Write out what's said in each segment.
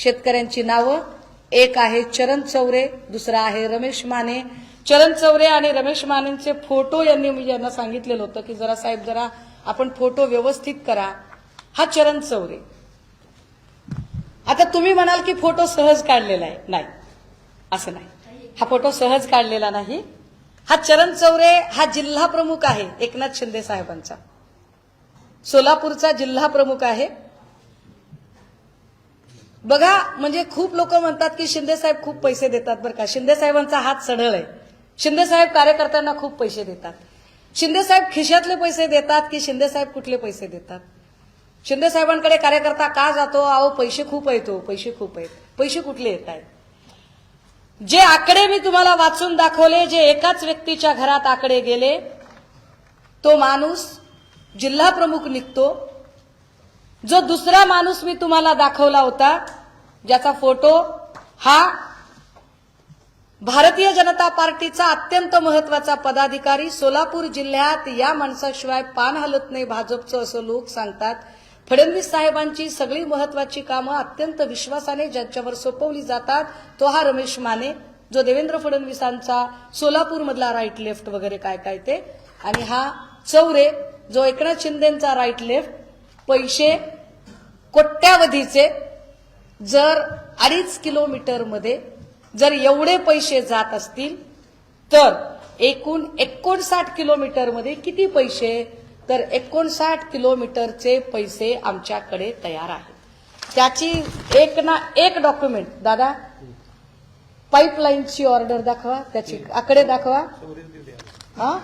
शेतकऱ्यांची नावं, एक आहे चरण चौरे, दुसरा आहे रमेश माने. चरण चौरे आणि रमेश मानेंचे फोटो मी यांना सांगितलेलं होतं की जरा साहेब जरा आपण फोटो व्यवस्थित करा. हा चरण चौरे. आता तुम्ही म्हणाल की फोटो सहज काढलेला आहे. नाही, असं नाही. हा फोटो सहज काढलेला नाही. हा चरण चौरे हा जिल्हा प्रमुख आहे एकनाथ शिंदे साहेबांचा. सोलापूरचा जिल्हा प्रमुख आहे. बघा, म्हणजे खूप लोक म्हणतात की शिंदे साहेब खूप पैसे देतात. बरं का, शिंदे साहेबांचा हात सढळ आहे. शिंदे साहेब कार्यकर्त्यांना खूप पैसे देतात. शिंदे साहेब खिशातले पैसे देतात की शिंदे साहेब कुठले पैसे देतात? शिंदे साहेबांकडे कार्यकर्ता का जातो? अहो पैसे खूप आहेत, पैसे खूप आहेत. पैसे कुठले येत आहेत? जे आकडे मी तुम्हाला वाचून दाखवले, जे एकाच व्यक्तीच्या घरात आकडे गेले, तो माणूस जिल्हा प्रमुख निघतो. जो दुसरा माणूस मी तुम्हाला दाखवला होता ज्याचा फोटो, हा भारतीय जनता पार्टीचा अत्यंत महत्वाचा पदाधिकारी. सोलापूर जिल्ह्यात या माणसाशिवाय पान हलत नाही भाजपचं असं लोक सांगतात. फडणवीस साहेबांची सगळी महत्वाची कामं अत्यंत विश्वासाने ज्याच्यावर सोपवली जातात तो हा रमेश माने, जो देवेंद्र फडणवीसांचा सोलापूरमधला राईट लेफ्ट वगैरे काय काय ते. आणि हा चौरे, जो एकनाथ शिंदेचा राईट लेफ्ट. पैसे कोट्यावधीचे. जर 2.5 किलोमीटरमध्ये जर एवढे पैसे जात असतील तर एकूण 59 किलोमीटरमध्ये किती पैसे? तर 59 किलोमीटरचे पैसे आमच्याकडे तयार आहेत. त्याची एक ना एक डॉक्युमेंट. दादा, पाईपलाईनची ऑर्डर दाखवा, त्याची आकडे दाखवा. हा,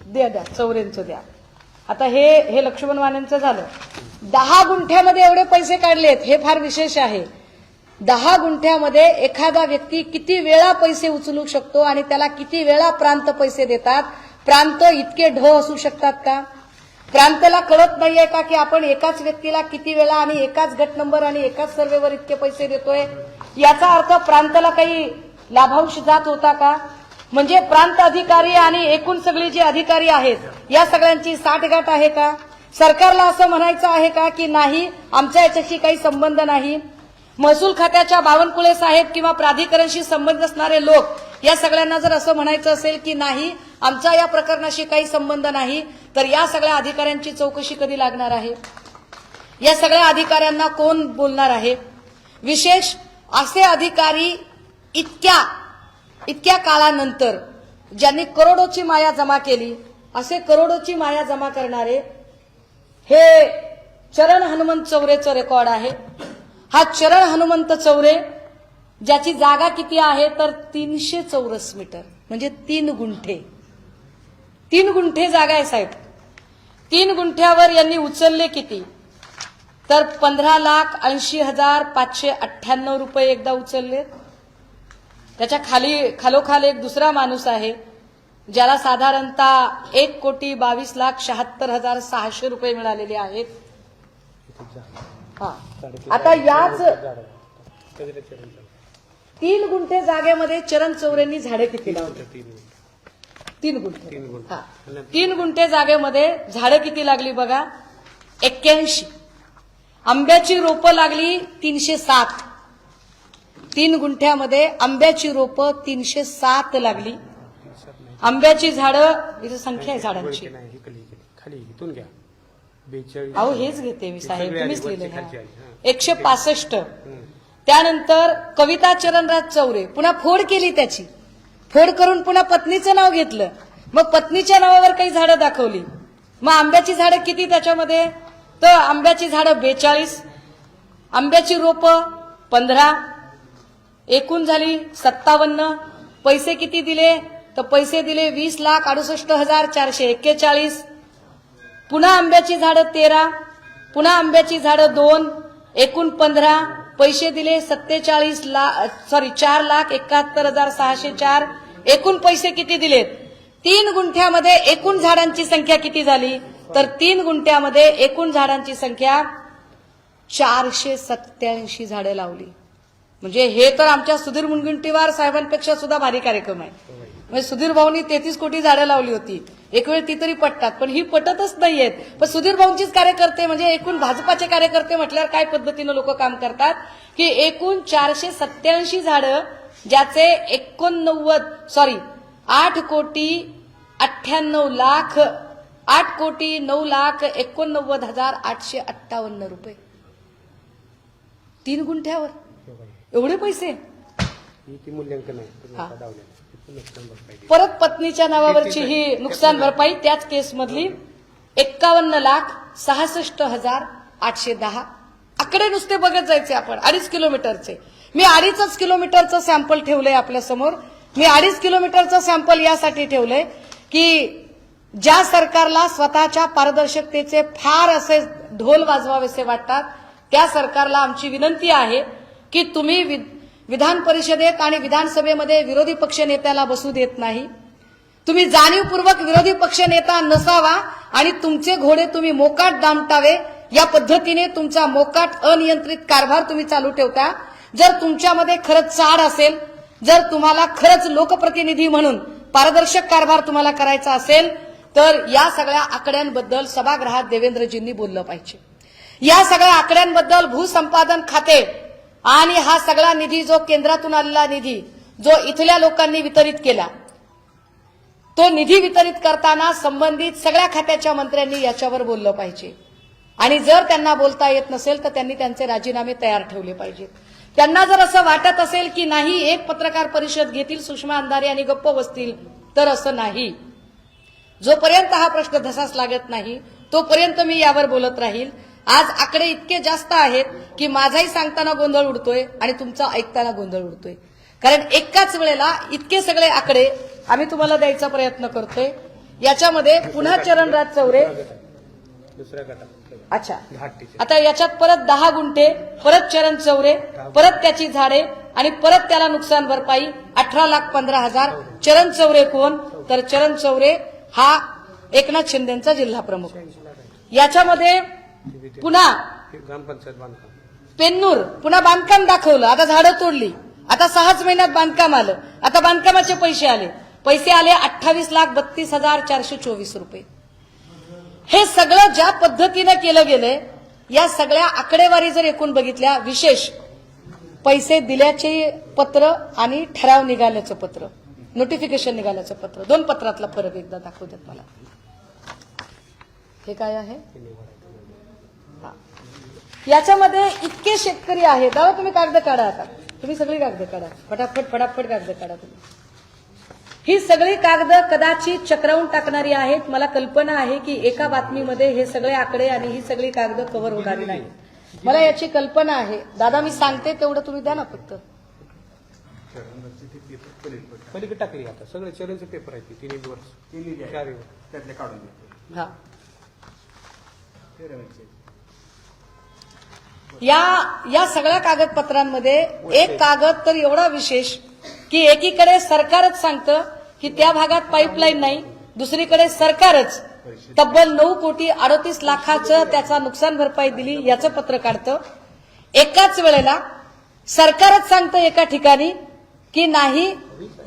द्या चौरेंचं द्या. आता हे लक्ष्मण मानेंचं झालं. 10 गुंठ्यामध्ये एवढे पैसे काढलेत, हे फार विशेष आहे. 10 गुंठ्यामध्ये एखादा व्यक्ती किती वेळा पैसे उचलू शकतो आणि त्याला किती वेळा प्रांत पैसे देतात? प्रांत इतके ढ असू शकतात का? प्रांताला कळत नाहीये का की आपण एकाच व्यक्तीला किती वेळा आणि एकाच गट नंबर आणि एकाच सर्वेवर इतके पैसे देतोय? याचा अर्थ प्रांताला काही लाभांश जात होता का? म्हणजे प्रांत अधिकारी आणि एकूण सगळे जे अधिकारी आहेत या सगळ्यांची साठगाठ आहे का? सरकारला असं म्हणायचं आहे का की नाही, आमच्या याच्याशी काही संबंध नाही? महसूल खात्याच्या बावनकुळे साहेब किंवा प्राधिकरणशी संबंध असणारे लोक या सगळ्यांना जर असं म्हणायचं असेल की नाही, आमचा या प्रकरणाशी काही संबंध नाही, तर या सगळ्या अधिकाऱ्यांची चौकशी कधी लागणार आहे? या सगळ्या अधिकाऱ्यांना कोण बोलणार आहे? विशेष असे अधिकारी इतक्या काळानंतर ज्यांनी करोडोची माया जमा केली, असे करोडोची माया जमा करणारे हे चरण हनुमंत चौरेचं रेकॉर्ड आहे. हा चरण हनुमंत चौरे, ज्याची जागा किती आहे तर 300 चौरस मीटर, म्हणजे 3 गुंठे. 3 गुंठे जागा आहे साहेब. 3 गुंठ्यावर यांनी उचलले किती? तर 15,80,598 रुपये एकदा उचलले. त्याच्या खालोखाल एक दुसरा माणूस आहे ज्याला साधारणतः 1,22,76,600 रुपये मिळालेले आहेत. आता याच 3 गुंठे जागेमध्ये चरण चौरेंनी झाडे किती लावली? 3 गुंठे. 3 गुंठे जागेमध्ये झाडं किती लागली बघा? 81. आंब्याची रोपं लागली 307. 3 गुंठ्यामध्ये आंब्याची रोपं 307 लागली. आंब्याची झाडं, इथे संख्या आहे झाडांची. अहो हेच घेते मी साहेब, तुम्हीच लिहिले. 165. त्यानंतर कविता चरणराज चौरे, पुन्हा फोड केली त्याची. फोड करून पुन्हा पत्नीचं नाव घेतलं. मग पत्नीच्या नावावर काही झाडं दाखवली. मग आंब्याची झाडं किती त्याच्यामध्ये? तर आंब्याची झाडं 42. आंब्याची रोपं 15. एकूण झाली 57. पैसे किती दिले? तर पैसे दिले 20,68,441. पुन्हा आंब्याची झाडं 13. पुन्हा आंब्याची झाडं 2. एकूण 15. पैसे दिले 4,71,604. एकूण पैसे किती दिलेत? 3 गुंठ्यामध्ये एकूण झाडांची संख्या किती झाली? तर 3 गुंठ्यामध्ये एकूण झाडांची संख्या 487 झाडे लावली. म्हणजे हे तर आमच्या सुधीर मुनगंटीवार साहेबांपेक्षा सुद्धा भारी कार्यक्रम आहे. म्हणजे सुधीर भाऊनी 33 कोटी झाडं लावली होती. एक वेळ ती तरी पटतात, पण ही पटतच नाहीयेत. पण सुधीर भाऊंचीच कार्यकर्ते म्हणजे एकूण भाजपाचे कार्यकर्ते म्हटल्यावर काय पद्धतीनं लोक काम करतात की एकूण 487 झाडं ज्याचे 8,9,89,889,858 रुपये 3 गुंठ्यावर एवढे पैसे. परत पत्नीच्या नावावरची ही नुकसान भरपाई त्याच केसमधली 51,66,810. आकडे नुसते बघत जायचे आपण. 2.5 किलोमीटरचे. मी 2.5 किलोमीटरचं सॅम्पल ठेवलंय आपल्या समोर. मी 2.5 किलोमीटरचं सॅम्पल यासाठी ठेवलंय की ज्या सरकारला स्वतःच्या पारदर्शकतेचे फार असे ढोल वाजवावेसे वाटतात त्या सरकारला आमची विनंती आहे की तुम्ही विधान परिषदेत आणि विधानसभेमध्ये विरोधी पक्ष नेत्याला बसू देत नाही. तुम्ही जाणीवपूर्वक विरोधी पक्ष नेता नसावा आणि तुमचे घोडे तुम्ही मोकाट दामटावे या पद्धतीने तुमचा मोकाट अनियंत्रित कारभार तुम्ही चालू ठेवता. जर तुमच्यामध्ये खरंच चाड असेल, जर तुम्हाला खरंच लोकप्रतिनिधी म्हणून पारदर्शक कारभार तुम्हाला करायचा असेल तर या सगळ्या आकड्यांबद्दल सभागृहात देवेंद्रजींनी बोललं पाहिजे. या सगळ्या आकड्यांबद्दल भूसंपादन खाते आणि हा सगळा निधी जो केंद्रातून आलेला निधी जो इथल्या लोकांनी वितरित केला तो निधी वितरित करताना संबंधित सगळ्या खात्याच्या मंत्र्यांनी याच्यावर बोललं पाहिजे. आणि जर त्यांना बोलता येत नसेल तर त्यांनी त्यांचे राजीनामे तयार ठेवले पाहिजेत. त्यांना जर असं वाटत असेल की नाही एक पत्रकार परिषद घेतील सुषमा अंधारे आणि गप्प बसतील तर असं नाही. जोपर्यंत हा प्रश्न धसास लागत नाही तोपर्यंत मी यावर बोलत राहील. आज आकडे इतके जास्त आहेत की माझाही सांगताना गोंधळ उडतोय आणि तुमचा ऐकताना गोंधळ उडतोय. कारण एकाच वेळेला इतके सगळे आकडे आम्ही तुम्हाला द्यायचा प्रयत्न करतोय. याच्यामध्ये पुन्हा चरणराज चौरे अच्छा आता याच्यात परत 10 गुंठे, परत चरण चौरे, परत त्याची झाडे आणि परत त्याला नुकसान भरपाई 18,15,000. चरण चौरे कोण तर चरण चौरे हा एकनाथ शिंदेचा जिल्हा प्रमुख. याच्यामध्ये पुन्हा पेन्नूर पुन्हा बांधकाम दाखवलं. आता झाडं तोडली. आता 6च महिन्यात बांधकाम आलं. आता बांधकामाचे पैसे आले 28,32,424 रुपये. हे सगळं ज्या पद्धतीने केलं गेलंय या सगळ्या आकडेवारी जर एकूण बघितल्या विशेष पैसे दिल्याचे पत्र आणि ठराव निघाल्याचं पत्र नोटिफिकेशन निघाल्याचं पत्र 2 पत्रातला फरक एकदा दाखवू देत मला. हे काय आहे याच्यामध्ये इतके शेतकरी आहेत. दादा तुम्ही कागद काढा. आता तुम्ही सगळी कागद काढा फटाफट कागद काढा तुम्ही. ही सगळी कागद कदाचित चक्रावून टाकणारी आहेत. मला कल्पना आहे की एका बातमीमध्ये हे सगळे आकडे आणि ही सगळी कागद कव्हर होणारी नाही. मला याची कल्पना आहे. दादा मी सांगते तेवढं तुम्ही द्या ना फक्त. पलीकडे टाकली आता सगळे चरणचे पेपर आहेत 3 वर्ष त्यातले काढून हा या सगळ्या कागदपत्रांमध्ये एक कागद तर एवढा विशेष की एकीकडे सरकारच सांगतं की त्या भागात पाईपलाईन नाही, दुसरीकडे सरकारच तब्बल 9,38,00,000चं त्याचा नुकसान भरपाई दिली याचं पत्र काढतं. एकाच वेळेला सरकारच सांगतं एका ठिकाणी की नाही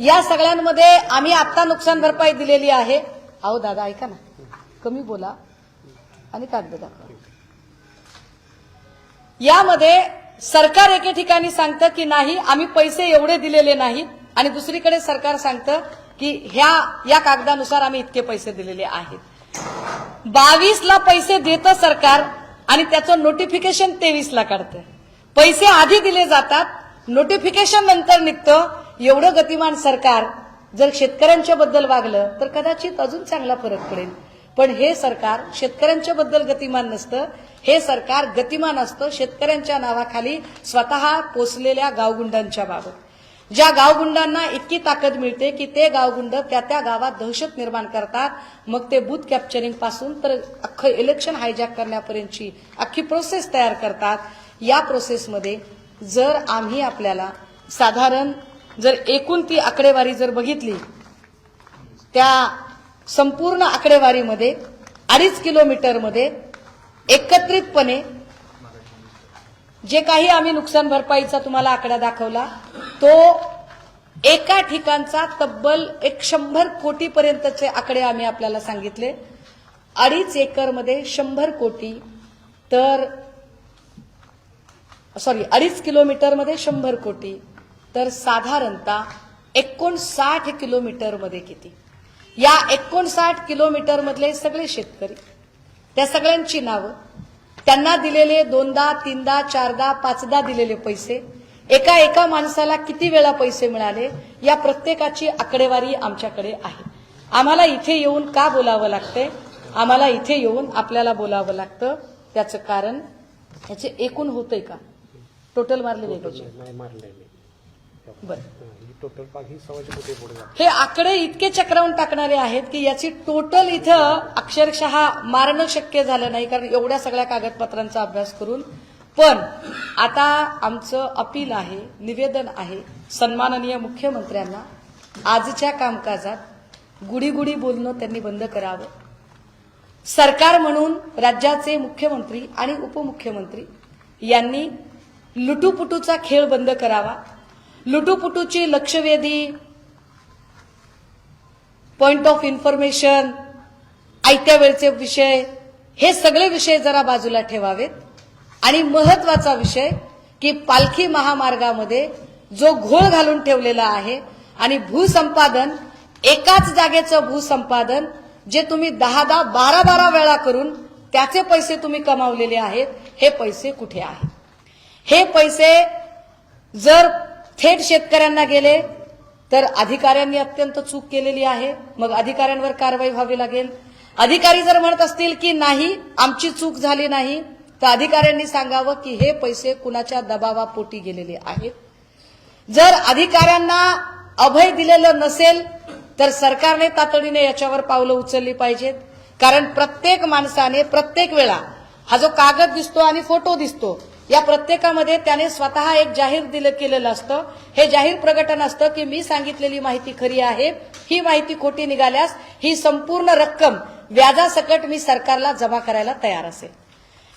या सगळ्यांमध्ये आम्ही आता नुकसान भरपाई दिलेली आहे. अहो दादा ऐका ना, कमी बोला आणि कागद दाखवा. यामध्ये सरकार एके ठिकाणी सांगतं की नाही आम्ही पैसे एवढे दिलेले नाहीत आणि दुसरीकडे सरकार सांगतं की या कागदानुसार आम्ही इतके पैसे दिलेले आहेत. 22ला पैसे देतं सरकार आणि त्याचं नोटिफिकेशन 23ला काढतं. पैसे आधी दिले जातात, नोटिफिकेशन नंतर निघतं. एवढं गतिमान सरकार जर शेतकऱ्यांच्या बद्दल वागलं तर कदाचित अजून चांगला फरक पडेल. पण हे सरकार शेतकऱ्यांच्या बद्दल गतिमान नसतं. हे सरकार गतिमान असतं शेतकऱ्यांच्या नावाखाली स्वतः पोचलेल्या गावगुंडांच्या बाबत. ज्या गावगुंडांना इतकी ताकद मिळते की ते गावगुंड त्या गावात दहशत निर्माण करतात. मग ते बूथ कॅप्चरिंग पासून तर अख्खं इलेक्शन हायजॅक करण्यापर्यंतची अख्खी प्रोसेस तयार करतात. या प्रोसेसमध्ये जर आम्ही आपल्याला साधारण जर एकूण ती आकडेवारी जर बघितली त्या संपूर्ण आकडेवारीमध्ये 2.5 किलोमीटरमध्ये एकत्रितपणे जे काही आम्ही नुकसान भरपाईचा तुम्हाला आकडा दाखवला तो एका ठिकाणचा तब्बल 100 कोटीपर्यंतचे आकडे आम्ही आपल्याला सांगितले. 2.5 एकरमध्ये 100 कोटी, तर 2.5 किलोमीटरमध्ये 100 कोटी, तर साधारणतः 59 किलोमीटरमध्ये किती? या 59 किलोमीटरमधले सगळे शेतकरी, त्या सगळ्यांची नावं, त्यांना दिलेले 2दा 3दा 4दा 5दा दिलेले पैसे, एका माणसाला किती वेळा पैसे मिळाले, या प्रत्येकाची आकडेवारी आमच्याकडे आहे. आम्हाला इथे येऊन का बोलावं लागतंय? आम्हाला इथे येऊन आपल्याला बोलावं लागतं, त्याचं कारण याचे एकूण होतंय का? टोटल मारले नाही पाहिजे. नाही मारलंय मी. बरं, टोटल पाक ही 100 कोटी पुढे जातं. हे आकडे इतके चक्रावून टाकणारे आहेत की याची टोटल इथं अक्षरशः मारणं शक्य झालं नाही, कारण एवढ्या सगळ्या कागदपत्रांचा अभ्यास करून. पण आता आमचं अपील आहे, निवेदन आहे सन्माननीय मुख्यमंत्र्यांना, आजच्या कामकाजात गुडी बोलणं त्यांनी बंद करावं. सरकार म्हणून राज्याचे मुख्यमंत्री आणि उपमुख्यमंत्री यांनी लुटूपुटूचा खेळ बंद करावा. लुटूपुटूची लक्षवेधी, पॉइंट ऑफ इन्फॉर्मेशन, आयत्या वेळचे विषय, हे सगळे विषय जरा बाजूला ठेवावेत. आणि महत्वाचा विषय की पालखी महामार्गामध्ये जो घोळ घालून ठेवलेला आहे आणि भूसंपादन, एकाच जागेचं भूसंपादन जे तुम्ही 10 12 वेळा करून त्याचे पैसे तुम्ही कमावलेले आहेत, हे पैसे कुठे आहेत? हे पैसे जर थेट शेतकऱ्यांना गेले तर अधिकाऱ्यांनी अत्यंत चूक केलेली आहे, मग अधिकाऱ्यांवर कारवाई व्हावी लागेल. अधिकारी जर म्हणत असतील की नाही आमची चूक झाली नाही, तर अधिकाऱ्यांनी सांगावं की हे पैसे कुणाच्या दबावापोटी गेलेले आहेत. जर अधिकाऱ्यांना अभय दिलेलं नसेल तर सरकारने तातडीने याच्यावर पावलं उचलली पाहिजेत. कारण प्रत्येक माणसाने प्रत्येक वेळा हा जो कागद दिसतो आणि फोटो दिसतो, या प्रत्येकामध्ये त्याने स्वतः एक जाहीर केलेलं असतं. हे जाहीर प्रकटन असतं की मी सांगितलेली माहिती खरी आहे, ही माहिती खोटी निघाल्यास ही संपूर्ण रक्कम व्याजासकट मी सरकारला जमा करायला तयार असेल.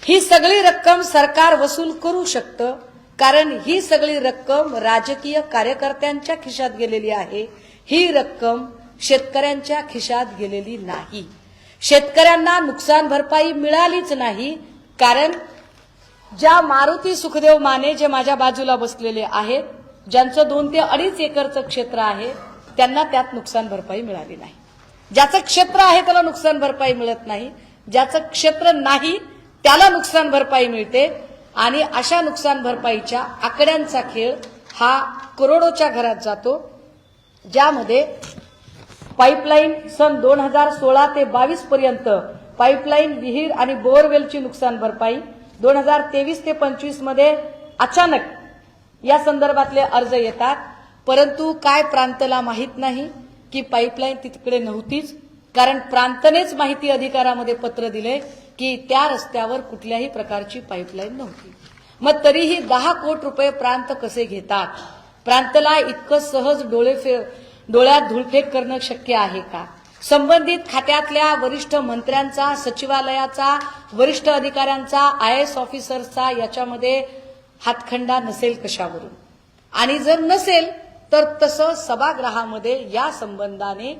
ही सगळी रक्कम सरकार वसूल करू शकतं, कारण ही सगळी रक्कम राजकीय कार्यकर्त्यांच्या खिशात गेलेली आहे. ही रक्कम शेतकऱ्यांच्या खिशात गेलेली नाही. शेतकऱ्यांना नुकसान भरपाई मिळालीच नाही, कारण ज्या मारुती सुखदेव माने जे माझ्या बाजूला बसलेले आहेत, ज्यांचं 2 ते 2.5 एकरचं क्षेत्र आहे, त्यांना त्यात नुकसान भरपाई मिळाली नाही. ज्याचं क्षेत्र आहे त्याला नुकसान भरपाई मिळत नाही, ज्याचं क्षेत्र नाही त्याला नुकसान भरपाई मिळते. आणि अशा नुकसान भरपाईच्या आकड्यांचा खेळ हा करोडोच्या घरात जातो, ज्यामध्ये पाईपलाईन सन 2016 ते 22 पर्यंत पाईपलाईन, विहीर आणि बोअरवेलची नुकसान भरपाई, 2023 ते 25 मध्ये अचानक या संदर्भातले अर्ज येतात. परंतु काय प्रांतला माहित नाही की पाईपलाईन तिकडे नव्हतीच, कारण प्रांतनेच माहिती अधिकारामध्ये पत्र दिले की त्या रस्त्यावर कुठल्याही प्रकारची पाईपलाईन नव्हती. मग तरीही 10 कोटी रुपये प्रांत कसे घेतात? प्रांतला इतकं सहज डोळ्यात धुळफेक करणं शक्य आहे का? संबंधित खात्यातल्या वरिष्ठ मंत्र्यांचा, सचिवालयाचा, वरिष्ठ अधिकाऱ्यांचा, IAS ऑफिसर्सचा याच्यामध्ये हातखंडा नसेल कशावरून? आणि जर नसेल तर तसं सभागृहामध्ये या संबंधाने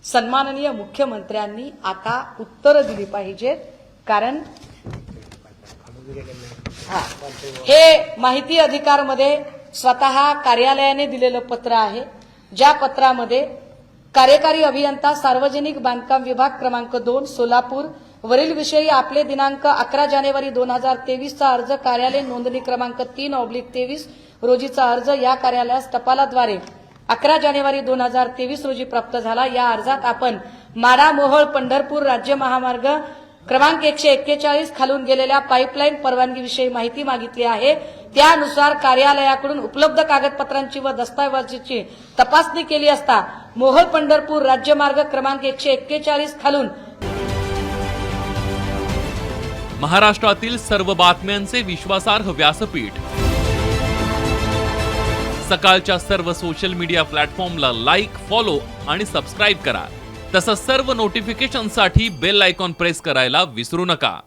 सन्माननीय मुख्यमंत्र्यांनी आता उत्तरं दिली पाहिजेत. कारण हे माहिती अधिकारमध्ये स्वतः कार्यालयाने दिलेलं पत्र आहे, ज्या पत्रामध्ये कार्यकारी अभियंता सार्वजनिक बांधकाम विभाग क्रमांक 2 सोलापूर वरील विषयी आपले दिनांक 11 जानेवारी 2023 चा अर्ज कार्यालय नोंदणी क्रमांक 3/23 रोजीचा अर्ज या कार्यालयास टपालाद्वारे 11 जानेवारी 2023 रोजी प्राप्त झाला. या अर्जात आपण माडा मोहोळ पंढरपूर राज्य महामार्ग क्रमांक 141 खालून गेलेल्या पाईपलाईन परवानगीविषयी माहिती मागितली आहे. त्यानुसार कार्यालयाकडून उपलब्ध कागदपत्रांची व दस्तावेजांची तपासणी केली असता मोहोळ पंढरपूर राज्यमार्ग क्रमांक 141 खालून महाराष्ट्रातील सर्व बातम्यांचे विश्वासार्ह व्यासपीठ, सकाळच्या सर्व सोशल मीडिया प्लॅटफॉर्मला लाईक, फॉलो आणि सबस्क्राईब करा. तसंच सर्व नोटिफिकेशनसाठी बेल आयकॉन प्रेस करायला विसरू नका.